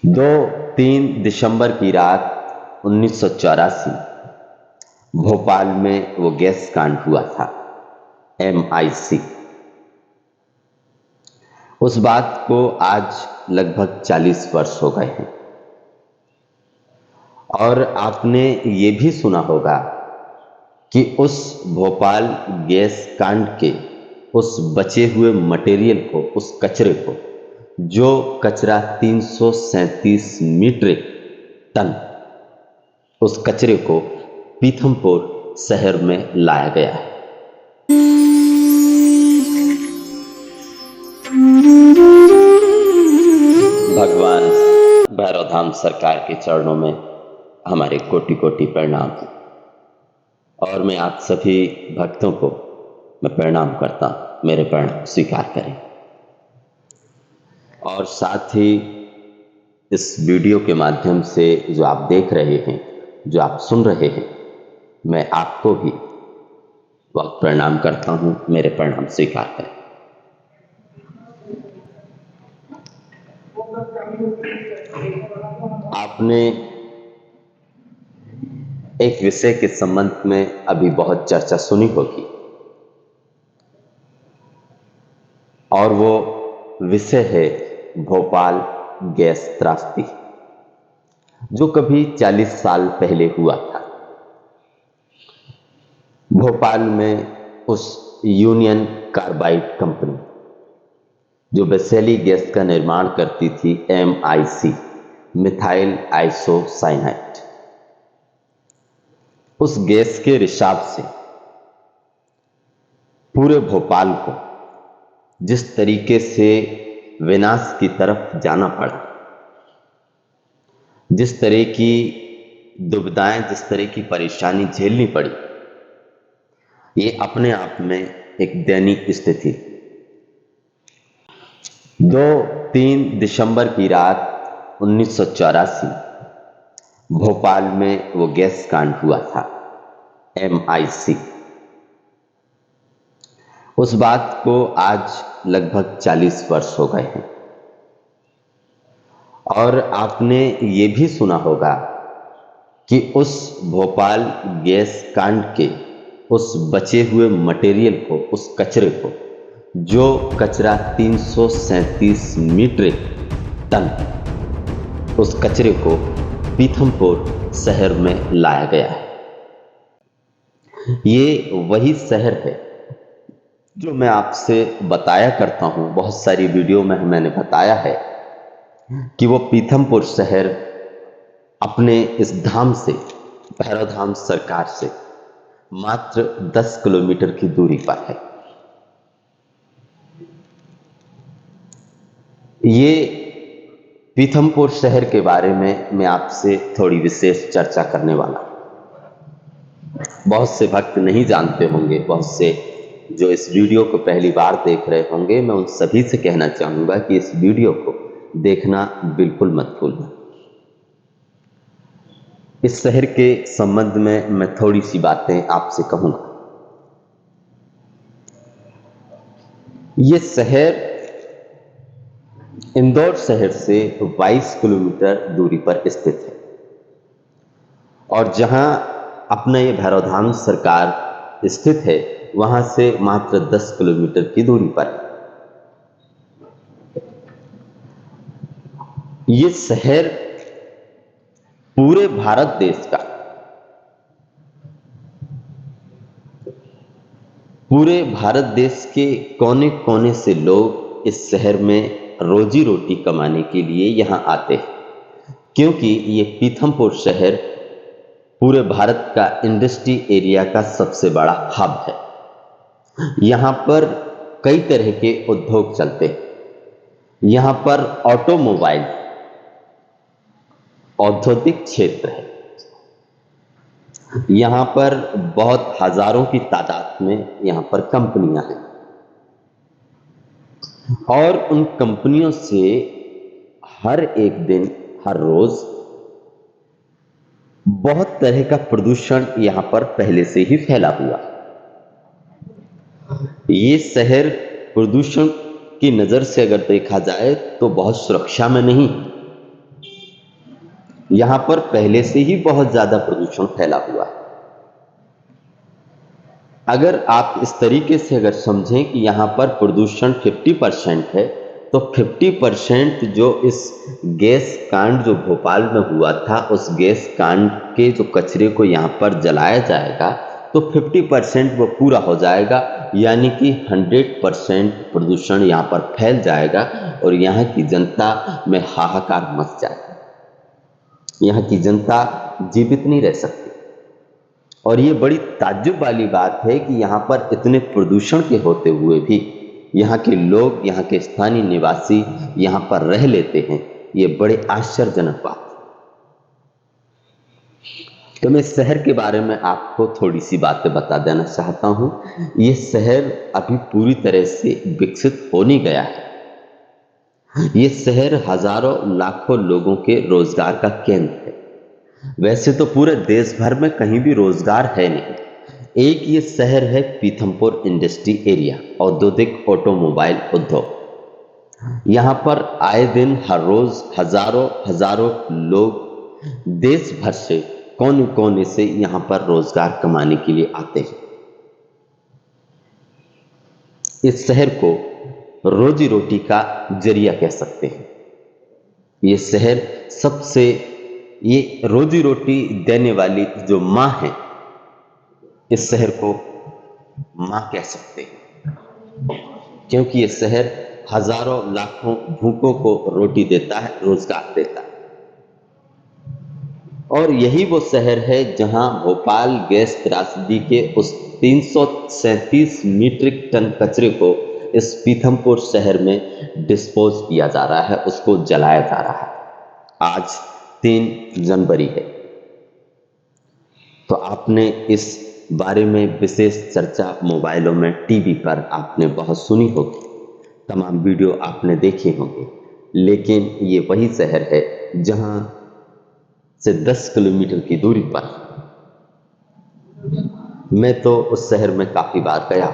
2-3 दिसंबर की रात 1984 भोपाल में वो गैस कांड हुआ था, MIC। उस बात को आज लगभग 40 वर्ष हो गए हैं और आपने ये भी सुना होगा कि उस भोपाल गैस कांड के उस बचे हुए मटेरियल को, उस कचरे को, जो कचरा 337 मीट्रिक टन, उस कचरे को पीथमपुर शहर में लाया गया है। भगवान भैरवधाम सरकार के चरणों में हमारे कोटि कोटि प्रणाम हैं और मैं आप सभी भक्तों को मैं प्रणाम करता हूं, मेरे प्रणाम स्वीकार करें। और साथ ही इस वीडियो के माध्यम से जो आप देख रहे हैं, जो आप सुन रहे हैं, मैं आपको भी वक्त प्रणाम करता हूं, मेरे प्रणाम स्वीकार करें। आपने एक विषय के संबंध में अभी बहुत चर्चा सुनी होगी और वो विषय है भोपाल गैस त्रासदी, जो कभी 40 साल पहले हुआ था। भोपाल में उस यूनियन कार्बाइड कंपनी जो वैसेली गैस का निर्माण करती थी, MIC, मिथाइल आइसोसाइनाइड, उस गैस के रिसाव से पूरे भोपाल को जिस तरीके से विनाश की तरफ जाना पड़ा, जिस तरह की दुविधाएं, जिस तरह की परेशानी झेलनी पड़ी, ये अपने आप में एक दैनिक स्थिति। 2-3 दिसंबर की रात 1984 भोपाल में वो गैस कांड हुआ था, MIC। उस बात को आज लगभग 40 वर्ष हो गए हैं और आपने ये भी सुना होगा कि उस भोपाल गैस कांड के उस बचे हुए मटेरियल को, उस कचरे को, जो कचरा 337 मीट्रिक टन, उस कचरे को पीथमपुर शहर में लाया गया है। ये वही शहर है जो मैं आपसे बताया करता हूं, बहुत सारी वीडियो में मैंने बताया है कि वो पीथमपुर शहर अपने इस धाम से, भैरवधाम सरकार से मात्र 10 किलोमीटर की दूरी पर है। ये पीथमपुर शहर के बारे में मैं आपसे थोड़ी विशेष चर्चा करने वाला हूं। बहुत से भक्त नहीं जानते होंगे, बहुत से जो इस वीडियो को पहली बार देख रहे होंगे, मैं उन सभी से कहना चाहूंगा कि इस वीडियो को देखना बिल्कुल मत भूलना। इस शहर के संबंध में मैं थोड़ी सी बातें आपसे कहूंगा। ये शहर इंदौर शहर से 22 किलोमीटर दूरी पर स्थित है और जहां अपना ये भैरवधाम सरकार स्थित है, वहां से मात्र 10 किलोमीटर की दूरी पर है। ये शहर पूरे भारत देश का, पूरे भारत देश के कोने कोने से लोग इस शहर में रोजी रोटी कमाने के लिए यहां आते हैं, क्योंकि ये पीथमपुर शहर पूरे भारत का इंडस्ट्री एरिया का सबसे बड़ा हब है। यहां पर कई तरह के उद्योग चलते हैं। यहां पर ऑटोमोबाइल औद्योगिक क्षेत्र है। यहां पर बहुत हजारों की तादाद में यहां पर कंपनियां हैं और उन कंपनियों से हर एक दिन, हर रोज बहुत तरह का प्रदूषण यहां पर पहले से ही फैला हुआ। ये शहर प्रदूषण की नजर से अगर देखा जाए तो बहुत सुरक्षा में नहीं, यहाँ पर पहले से ही बहुत ज़्यादा प्रदूषण फैला हुआ है। अगर आप इस तरीके से अगर समझें कि यहाँ पर प्रदूषण 50% है, तो 50% जो इस गैस कांड जो भोपाल में हुआ था, उस गैस कांड के जो कचरे को यहाँ पर जलाया जाएगा, तो 50% वो पूरा हो जाएगा, यानी कि 100% प्रदूषण यहाँ पर फैल जाएगा और यहाँ की जनता में हाहाकार मच जाएगा। यहाँ की जनता जीवित नहीं रह सकती। और ये बड़ी ताज्जुब वाली बात है कि यहाँ पर इतने प्रदूषण के होते हुए भी यहाँ के लोग, यहाँ के स्थानीय निवासी यहाँ पर रह लेते हैं। ये बड़े आश्चर्यजनक बात है। तो मैं इस शहर के बारे में आपको थोड़ी सी बातें बता देना चाहता हूँ। ये शहर अभी पूरी तरह से विकसित हो नहीं गया है। ये शहर हजारों लाखों लोगों के रोजगार का केंद्र है। वैसे तो पूरे देश भर में कहीं भी रोजगार है नहीं। एक ये शहर है पीथमपुर इंडस्ट्री एरिया, औद्योगिक ऑटोमोबाइल उद्योग। यहाँ पर आए दिन हर रोज हजारों हजारों लोग देश भर से कोने कोने से यहाँ पर रोजगार कमाने के लिए आते हैं। इस शहर को रोजी रोटी का जरिया कह सकते हैं। ये शहर सबसे ये रोजी रोटी देने वाली जो माँ है, इस शहर को माँ कह सकते हैं, क्योंकि ये शहर हजारों लाखों भूखों को रोटी देता है, रोजगार देता है। और यही वो शहर है जहां भोपाल गैस त्रासदी के उस 337 मीट्रिक टन कचरे को इस पीथमपुर शहर में डिस्पोज किया जा रहा है, उसको जलाया जा रहा है। आज 3 जनवरी है। तो आपने इस बारे में विशेष चर्चा मोबाइलों में, टीवी पर आपने बहुत सुनी होगी, तमाम वीडियो आपने देखे होंगे। लेकिन ये वही शहर है जहां से 10 किलोमीटर की दूरी पर, मैं तो उस शहर में काफी बार गया,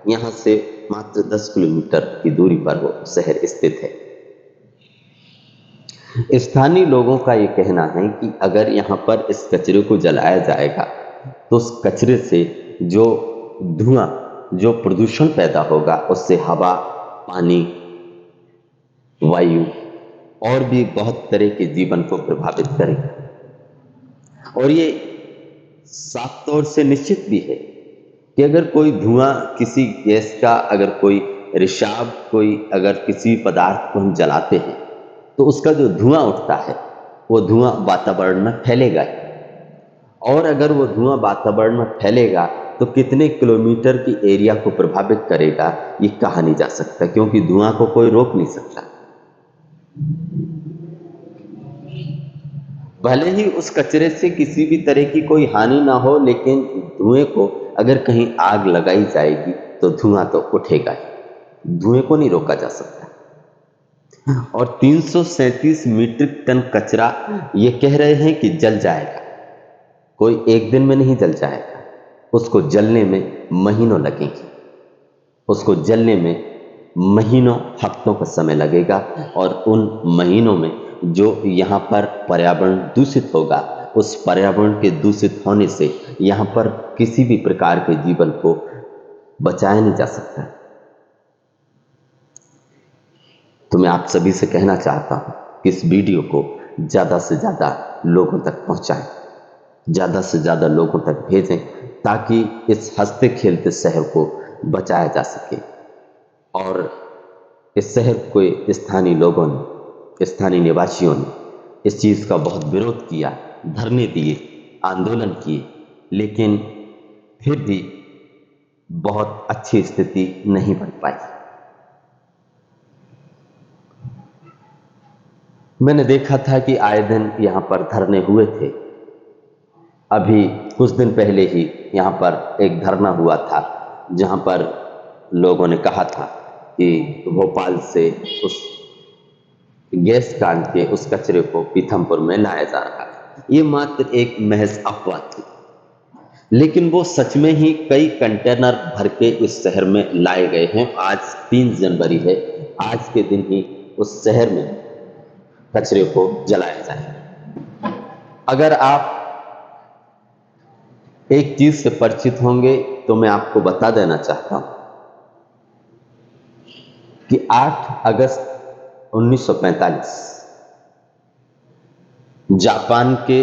यहां से मात्र 10 किलोमीटर की दूरी पर वो शहर स्थित है। स्थानीय लोगों का ये कहना है कि अगर यहाँ पर इस कचरे को जलाया जाएगा तो उस कचरे से जो धुआं, जो प्रदूषण पैदा होगा, उससे हवा, पानी, वायु और भी बहुत तरह के जीवन को प्रभावित करेगा। और ये साफ तौर से निश्चित भी है कि अगर कोई धुआं किसी गैस का, अगर कोई रिसाव, कोई अगर किसी पदार्थ को हम जलाते हैं तो उसका जो धुआं उठता है वो धुआं वातावरण में फैलेगा ही। और अगर वो धुआं वातावरण में फैलेगा तो कितने किलोमीटर की एरिया को प्रभावित करेगा ये कहा नहीं जा सकता, क्योंकि धुआं को कोई रोक नहीं सकता। भले ही उस कचरे से किसी भी तरह की कोई हानि ना हो, लेकिन धुएं को अगर कहीं आग लगाई जाएगी तो धुआं तो उठेगा ही, धुएं को नहीं रोका जा सकता। और 337 मीट्रिक टन कचरा ये कह रहे हैं कि जल जाएगा, कोई एक दिन में नहीं जल जाएगा, उसको जलने में महीनों लगेंगे, उसको जलने में महीनों, हफ्तों का समय लगेगा। और उन महीनों में जो यहाँ पर पर्यावरण दूषित होगा, उस पर्यावरण के दूषित होने से यहाँ पर किसी भी प्रकार के जीवन को बचाया नहीं जा सकता। तो मैं आप सभी से कहना चाहता हूँ कि इस वीडियो को ज़्यादा से ज़्यादा लोगों तक पहुँचाएं, ज़्यादा से ज़्यादा लोगों तक भेजें, ताकि इस हंसते खेलते शहर को बचाया जा सके। और इस शहर को स्थानीय लोगों ने, स्थानीय निवासियों ने इस चीज़ का बहुत विरोध किया, धरने दिए, आंदोलन किए, लेकिन फिर भी बहुत अच्छी स्थिति नहीं बन पाई। मैंने देखा था कि आए दिन यहाँ पर धरने हुए थे। अभी कुछ दिन पहले ही यहाँ पर एक धरना हुआ था जहाँ पर लोगों ने कहा था कि भोपाल से उस गैस कांड के उस कचरे को पीथमपुर में लाया जा रहा है। ये मात्र एक महज अफवाह थी, लेकिन वो सच में ही कई कंटेनर भर के इस शहर में लाए गए हैं। आज 3 जनवरी है, आज के दिन ही उस शहर में कचरे को जलाया जाए। अगर आप एक चीज से परिचित होंगे तो मैं आपको बता देना चाहता हूं कि 8 अगस्त 1945 जापान के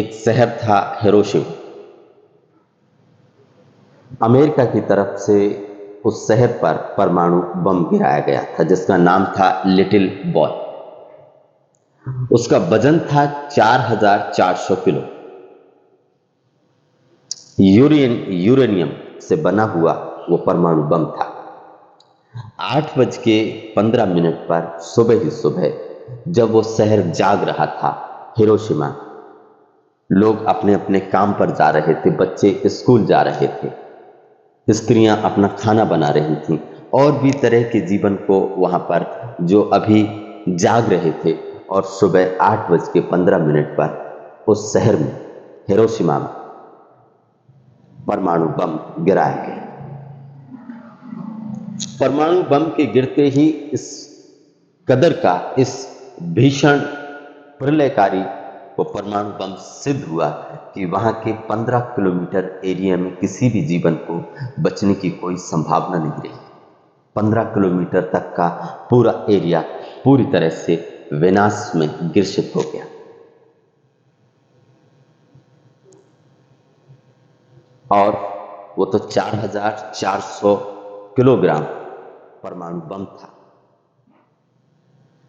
एक शहर था हिरोशिमा, अमेरिका की तरफ से उस शहर पर परमाणु बम गिराया गया था जिसका नाम था लिटिल बॉय। उसका वजन था 4400 किलो। यूरेनियम से बना हुआ वो परमाणु बम था। 8:15 पर सुबह ही सुबह जब वो शहर जाग रहा था, हिरोशिमा, लोग अपने अपने काम पर जा रहे थे, बच्चे स्कूल जा रहे थे, स्त्रियां अपना खाना बना रही थीं और भी तरह के जीवन को वहां पर जो अभी जाग रहे थे, और सुबह 8:15 पर उस शहर में, हिरोशिमा में, परमाणु बम गिराया गया। परमाणु बम के गिरते ही इस कदर का, इस भीषण प्रलयकारी वो परमाणु बम सिद्ध हुआ कि वहां के 15 किलोमीटर एरिया में किसी भी जीवन को बचने की कोई संभावना नहीं रही। 15 किलोमीटर तक का पूरा एरिया पूरी तरह से विनाश में ग्रसित हो गया। और वो तो 4400 किलोग्राम परमाणु बम था,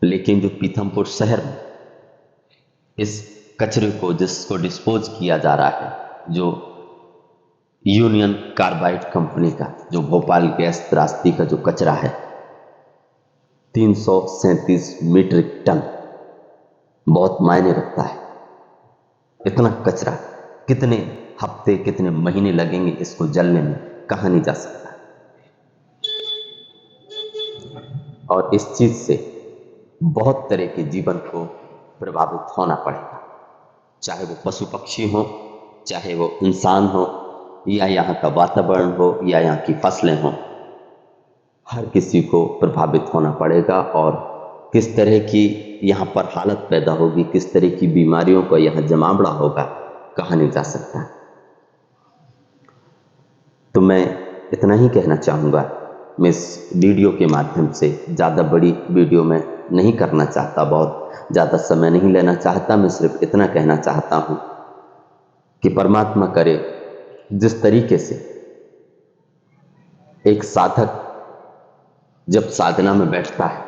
लेकिन जो पीथमपुर शहर में इस कचरे को, जिसको डिस्पोज किया जा रहा है, जो यूनियन कार्बाइड कंपनी का, जो भोपाल गैस त्रासदी का जो कचरा है, 337 मीट्रिक टन, बहुत मायने रखता है। इतना कचरा कितने हफ्ते, कितने महीने लगेंगे इसको जलने में, कहा नहीं जा सकता। और इस चीज से बहुत तरह के जीवन को प्रभावित होना पड़ेगा, चाहे वो पशु पक्षी हो, चाहे वो इंसान हो, या यहाँ का वातावरण हो, या यहाँ की फसलें हो, हर किसी को प्रभावित होना पड़ेगा। और किस तरह की यहाँ पर हालत पैदा होगी, किस तरह की बीमारियों का यहाँ जमावड़ा होगा, कहा नहीं जा सकता। तो मैं इतना ही कहना चाहूँगा। मैं इस वीडियो के माध्यम से, ज़्यादा बड़ी वीडियो में नहीं करना चाहता, बहुत ज़्यादा समय नहीं लेना चाहता, मैं सिर्फ इतना कहना चाहता हूँ कि परमात्मा करे जिस तरीके से एक साधक जब साधना में बैठता है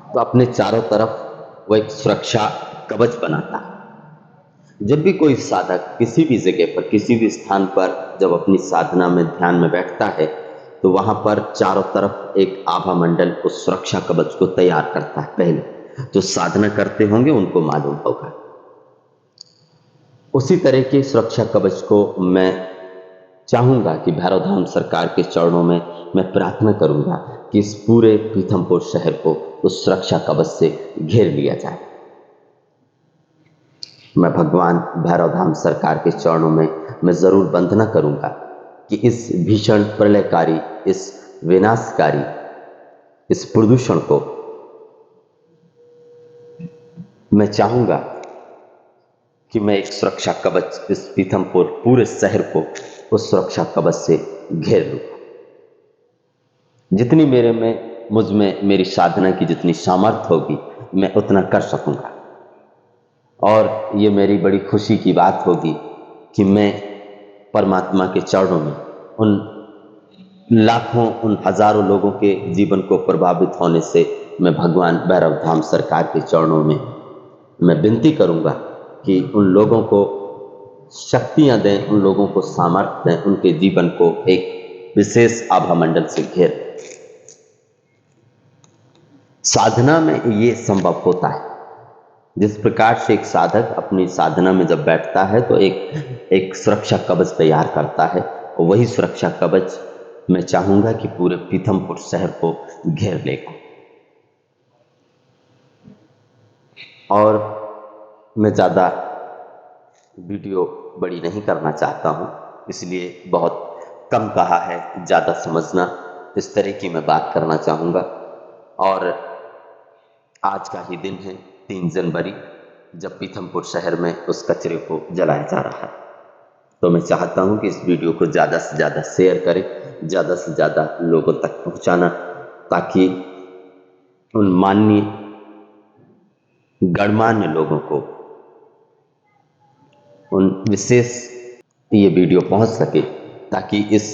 तो अपने चारों तरफ वो एक सुरक्षा कवच बनाता है। जब भी कोई साधक किसी भी जगह पर, किसी भी स्थान पर जब अपनी साधना में, ध्यान में बैठता है, तो वहां पर चारों तरफ एक आभा मंडल उस सुरक्षा कवच को तैयार करता है। पहले जो साधना करते होंगे उनको मालूम होगा। उसी तरह के सुरक्षा कवच को मैं चाहूंगा कि भैरव धाम सरकार के चरणों में मैं प्रार्थना करूंगा कि इस पूरे पीथमपुर शहर को उस सुरक्षा कवच से घेर लिया जाए। मैं भगवान भैरव धाम सरकार के चरणों में मैं जरूर वंदना करूंगा कि इस भीषण प्रलयकारी, इस विनाशकारी, इस प्रदूषण को मैं चाहूंगा कि मैं एक सुरक्षा कवच, इस पीथमपुर पूरे शहर को उस सुरक्षा कवच से घेर लूं। जितनी मुझ में मेरी साधना की जितनी सामर्थ्य होगी, मैं उतना कर सकूंगा। और ये मेरी बड़ी खुशी की बात होगी कि मैं परमात्मा के चरणों में उन लाखों, उन हजारों लोगों के जीवन को प्रभावित होने से मैं भगवान भैरव धाम सरकार के चरणों में मैं विनती करूंगा कि उन लोगों को शक्तियां दें, उन लोगों को सामर्थ्य दें, उनके जीवन को एक विशेष आभा मंडल से घेर। साधना में ये संभव होता है। जिस प्रकार से एक साधक अपनी साधना में जब बैठता है तो एक सुरक्षा कवच तैयार करता है, और वही सुरक्षा कवच मैं चाहूंगा कि पूरे पीथमपुर शहर को घेर लेगा। और मैं ज़्यादा वीडियो बड़ी नहीं करना चाहता हूँ, इसलिए बहुत कम कहा है, ज़्यादा समझना, इस तरह की मैं बात करना चाहूँगा। और आज का ही दिन है, 3 जनवरी, जब पीथमपुर शहर में उस कचरे को जलाया जा रहा है। तो मैं चाहता हूं कि इस वीडियो को ज़्यादा से ज़्यादा शेयर करें, ज़्यादा से ज़्यादा लोगों तक पहुंचाना, ताकि उन माननीय गणमान्य लोगों को उन विशेष ये वीडियो पहुंच सके, ताकि इस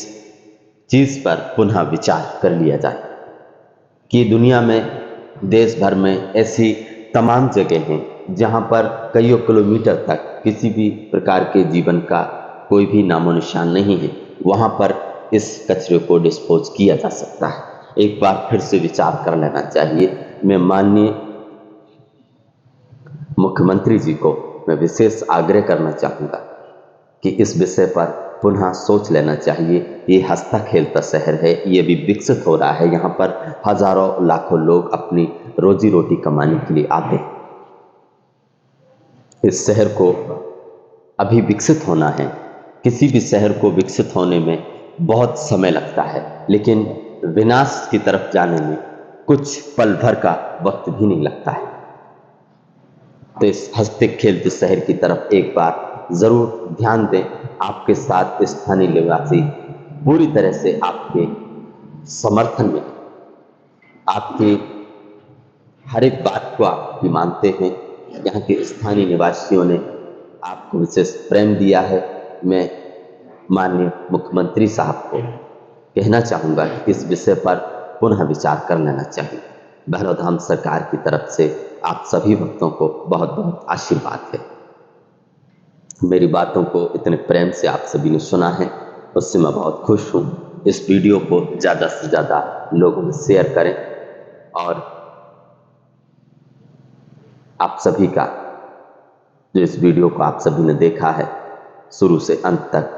चीज़ पर पुनः विचार कर लिया जाए कि दुनिया में, देश भर में ऐसी तमाम जगह हैं जहां पर कईयों किलोमीटर तक किसी भी प्रकार के जीवन का कोई भी नामो निशान नहीं है। वहां पर इस कचरे को डिस्पोज किया जा सकता है। एक बार फिर से विचार कर लेना चाहिए। मैं माननीय मुख्यमंत्री जी को मैं विशेष आग्रह करना चाहूँगा कि इस विषय पर पुनः सोच लेना चाहिए। ये हंसता खेलता शहर है, ये भी विकसित हो रहा है। यहाँ पर हजारों लाखों लोग अपनी रोजी रोटी कमाने के लिए आते हैं। इस शहर को अभी विकसित होना है। किसी भी शहर को विकसित होने में बहुत समय लगता है, लेकिन विनाश की तरफ जाने में कुछ पल भर का वक्त भी नहीं लगता है। तो इस हंसते खेलते शहर की तरफ एक बार जरूर ध्यान दें। आपके साथ स्थानीय निवासी पूरी तरह से आपके समर्थन में, आपकी हर एक बात को आप भी मानते हैं। यहाँ के स्थानीय निवासियों ने आपको विशेष प्रेम दिया है। मैं माननीय मुख्यमंत्री साहब को कहना चाहूँगा कि इस विषय पर पुनः विचार कर लेना चाहिए। भैरवधाम सरकार की तरफ से आप सभी भक्तों को बहुत बहुत आशीर्वाद है। मेरी बातों को इतने प्रेम से आप सभी ने सुना है, उससे मैं बहुत खुश हूँ। इस वीडियो को ज़्यादा से ज़्यादा लोगों में शेयर करें, और आप सभी का, जो इस वीडियो को आप सभी ने देखा है शुरू से अंत तक,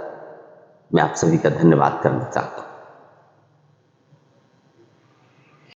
मैं आप सभी का धन्यवाद करना चाहता हूँ।